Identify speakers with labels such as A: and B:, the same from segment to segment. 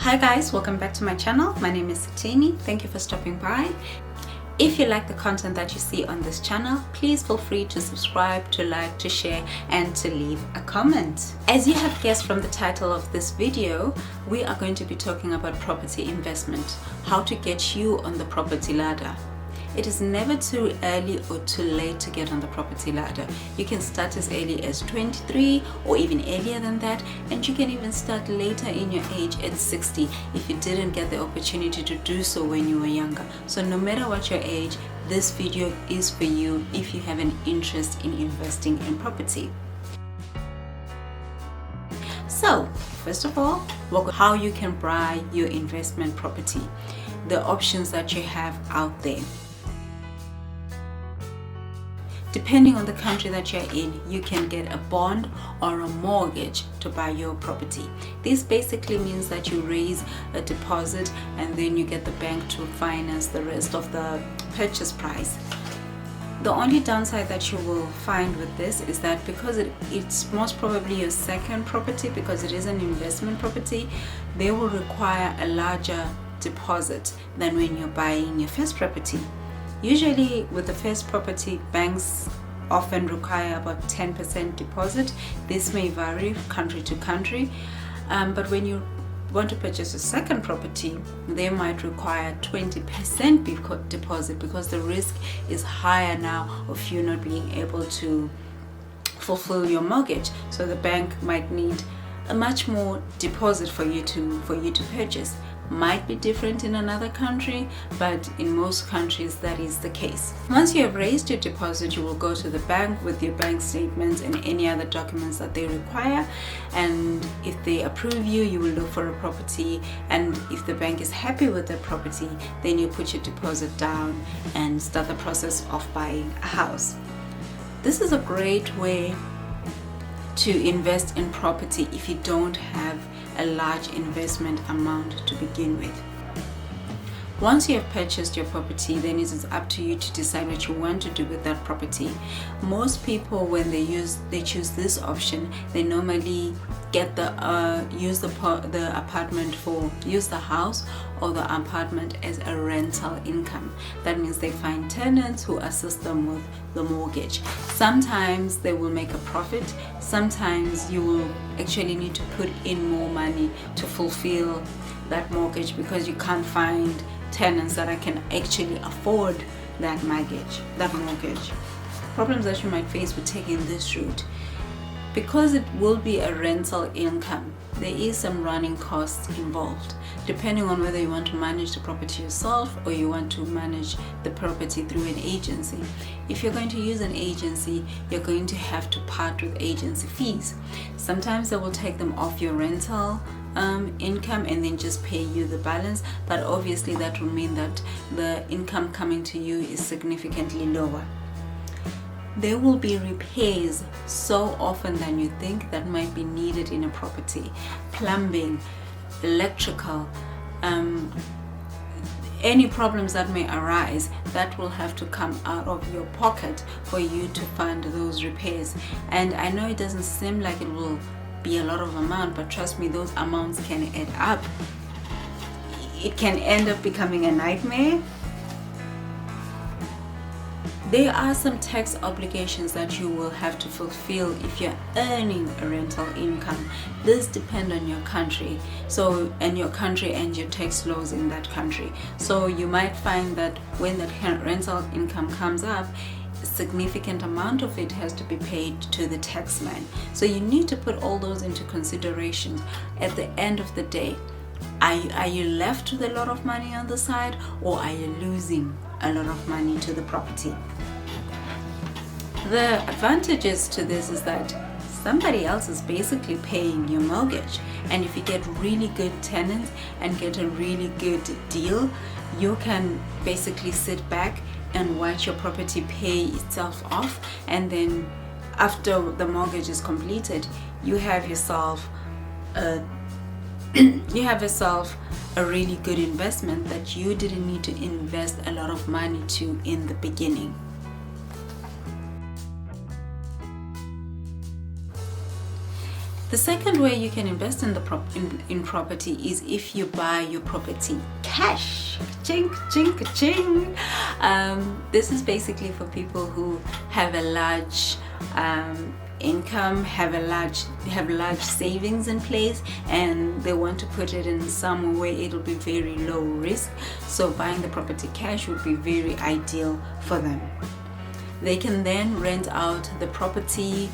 A: Hi guys, welcome back to my channel. My name is Satini. Thank you for stopping by. If you like the content that you see on this channel, please feel free to subscribe, to like, to share, and to leave a comment. As you have guessed from the title of this video, we are going to be talking about property investment, how to get you on the property ladder. It is never too early or too late to get on the property ladder. You can start as early as 23 or even earlier than that, and you can even start later in your age at 60 if you didn't get the opportunity to do so when you were younger. So no matter what your age, this video is for you if you have an interest in investing in property. So first of all, how you can buy your investment property, the options that you have out there. Depending on the country that you're in, you can get a bond or a mortgage to buy your property. This basically means that you raise a deposit and then you get the bank to finance the rest of the purchase price. The only downside that you will find with this is that because it's most probably your second property, because it is an investment property, they will require a larger deposit than when you're buying your first property. Usually with the first property, banks often require about 10% deposit. This may vary country to country, but when you want to purchase a second property, they might require 20% deposit because the risk is higher now of you not being able to fulfill your mortgage. So the bank might need a much more deposit for you to purchase. Might be different in another country, but in most countries that is the case. Once you have raised your deposit, you will go to the bank with your bank statements and any other documents that they require, and if they approve you, you will look for a property, and if the bank is happy with the property, then you put your deposit down and start the process of buying a house. This is a great way to invest in property if you don't have a large investment amount to begin with. Once you have purchased your property, then it is up to you to decide what you want to do with that property. Most people, when they choose this option, they normally get use the house or the apartment as a rental income. That means they find tenants who assist them with the mortgage. Sometimes they will make a profit. Sometimes you will actually need to put in more money to fulfill that mortgage because you can't find tenants that can actually afford that mortgage. Problems that you might face with taking this route. Because it will be a rental income, there is some running costs involved, depending on whether you want to manage the property yourself or you want to manage the property through an agency. If you're going to use an agency, you're going to have to part with agency fees. Sometimes they will take them off your rental income and then just pay you the balance, but obviously that will mean that the income coming to you is significantly lower. There will be repairs so often than you think that might be needed in a property. Plumbing, electrical, any problems that may arise, that will have to come out of your pocket for you to fund those repairs. And I know it doesn't seem like it will be a lot of amount, but trust me, those amounts can add up. It can end up becoming a nightmare. There are some tax obligations that you will have to fulfill if you're earning a rental income. This depends on your country, and your tax laws in that country. So you might find that when that rental income comes up, a significant amount of it has to be paid to the taxman. So you need to put all those into consideration. At the end of the day, are you left with a lot of money on the side, or are you losing a lot of money to the property? The advantages to this is that somebody else is basically paying your mortgage, and if you get really good tenants and get a really good deal, you can basically sit back and watch your property pay itself off, and then after the mortgage is completed, you have yourself a really good investment that you didn't need to invest a lot of money to in the beginning. The second way you can invest in in property is if you buy your property cash. Ching, ching, ching. This is basically for people who have a large income, have large savings in place, and they want to put it in some way it'll be very low risk. So buying the property cash would be very ideal for them. They can then rent out the property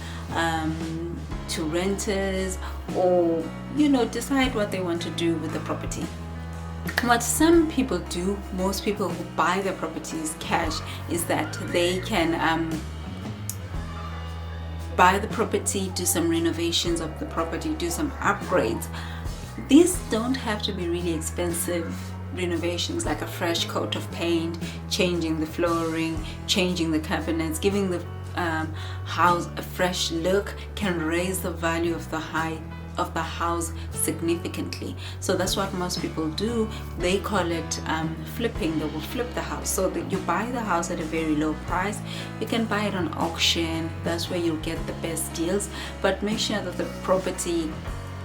A: to renters, or decide what they want to do with the property. What some people do, most people who buy their properties cash, is that they can buy the property, do some renovations of the property, do some upgrades. These don't have to be really expensive renovations, like a fresh coat of paint, changing the flooring, changing the cabinets, giving the house a fresh look can raise the value of the house significantly. So that's what most people do. They call it flipping. They will flip the house, so that you buy the house at a very low price. You can buy it on auction. That's where you'll get the best deals, but make sure that the property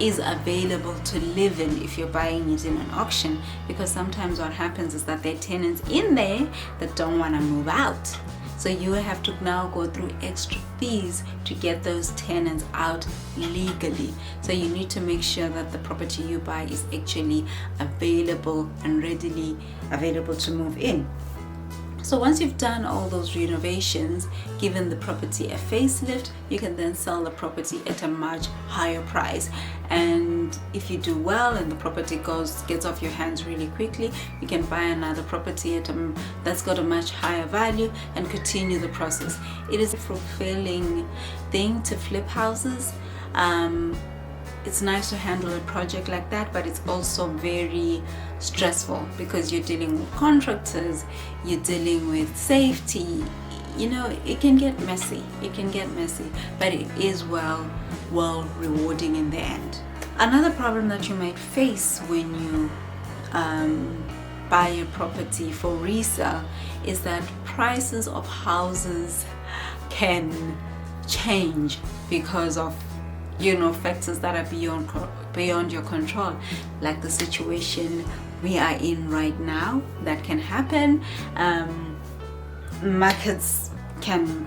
A: is available to live in if you're buying it in an auction, because sometimes what happens is that there are tenants in there that don't want to move out. So you have to now go through extra fees to get those tenants out legally. So you need to make sure that the property you buy is actually available and readily available to move in. So once you've done all those renovations, given the property a facelift, you can then sell the property at a much higher price. And if you do well and the property gets off your hands really quickly, you can buy another property that's got a much higher value and continue the process. It is a fulfilling thing to flip houses. It's nice to handle a project like that, but it's also very stressful because you're dealing with contractors, you're dealing with safety. It can get messy. But it is well rewarding in the end. Another problem that you might face when you buy a property for resale is that prices of houses can change because of factors that are beyond your control, like the situation we are in right now. That can happen. Markets can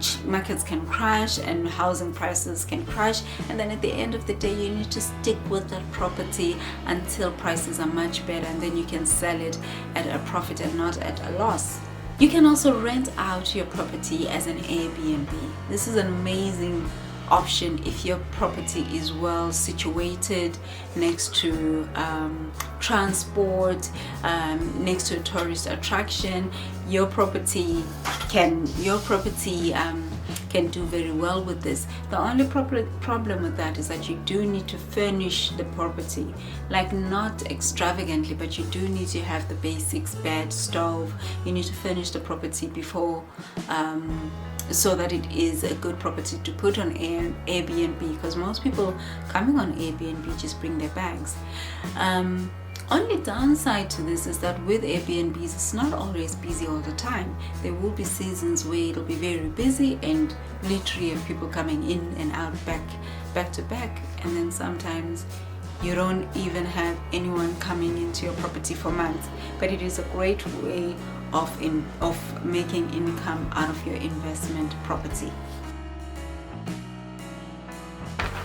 A: crash and housing prices can crash, and then at the end of the day you need to stick with that property until prices are much better, and then you can sell it at a profit and not at a loss. You can also rent out your property as an Airbnb. This is an amazing option if your property is well situated next to transport, next to a tourist attraction. Your property can do very well with this. The only problem with that is that you do need to furnish the property, like not extravagantly, but you do need to have the basics: bed, stove. You need to furnish the property before so that it is a good property to put on Airbnb, because most people coming on Airbnb just bring their bags. Only downside to this is that with Airbnbs, it's not always busy all the time. There will be seasons where it'll be very busy and literally have people coming in and out back to back, and then sometimes you don't even have anyone coming into your property for months. But it is a great way of making income out of your investment property.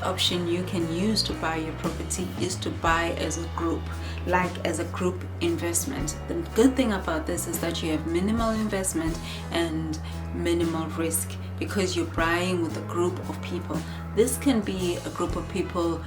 A: Option you can use to buy your property is to buy as a group, like as a group investment. The good thing about this is that you have minimal investment and minimal risk, because you're buying with a group of people. This can be a group of people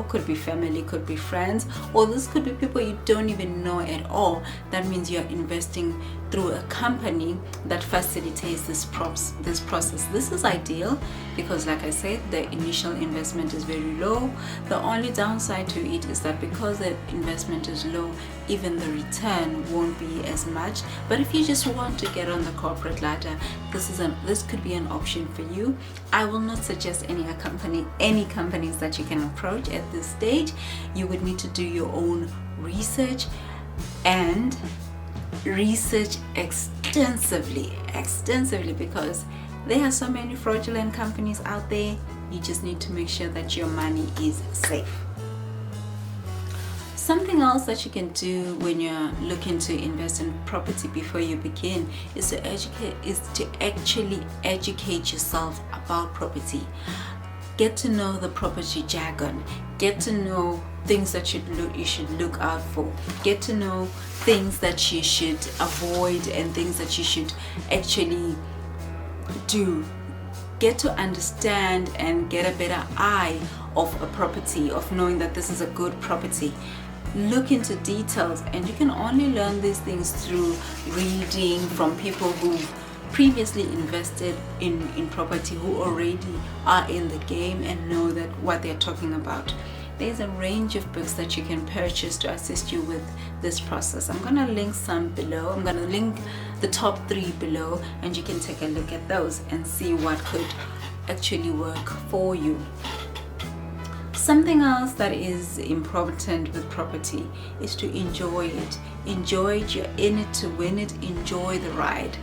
A: could be family, could be friends, or this could be people you don't even know at all. That means you're investing through a company that facilitates this process. This is ideal because, like I said, the initial investment is very low. The only downside to it is that because the investment is low, even the return won't be as much. But if you just want to get on the corporate ladder, this could be an option for you. I will not suggest any companies that you can approach at this stage. You would need to do your own research and research extensively, because there are so many fraudulent companies out there. You just need to make sure that your money is safe. Something else that you can do when you're looking to invest in property before you begin is to actually educate yourself about property. Get to know the property jargon. Get to know things that you should look out for. Get to know things that you should avoid and things that you should actually do. Get to understand and get a better eye of a property, of knowing that this is a good property. Look into details, and you can only learn these things through reading from people who previously invested in property, who already are in the game and know that what they're talking about. There's a range of books that you can purchase to assist you with this process. I'm going to link some below. I'm going to link the top 3 below, and you can take a look at those and see what could actually work for you. Something else that is important with property is to enjoy it. Enjoy it. You're in it to win it. Enjoy the ride.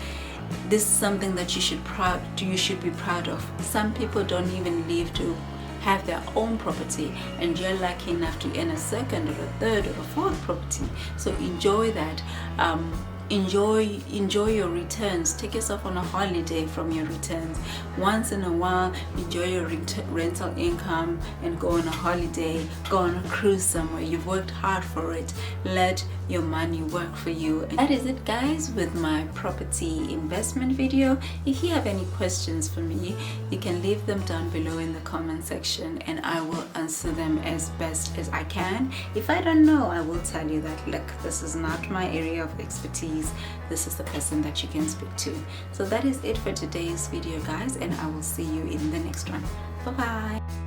A: This is something that you should be proud of. Some people don't even live to have their own property, and you're lucky enough to earn a second or a third or a fourth property. So enjoy that. Enjoy your returns. Take yourself on a holiday from your returns. Once in a while, enjoy your rental income and go on a holiday, go on a cruise somewhere. You've worked hard for it. Let your money work for you. And that is it, guys, with my property investment video. If you have any questions for me, you can leave them down below in the comment section, and I will answer them as best as I can. If I don't know, I will tell you that, look, this is not my area of expertise. This is the person that you can speak to. So that is it for today's video, guys, and I will see you in the next one. Bye bye.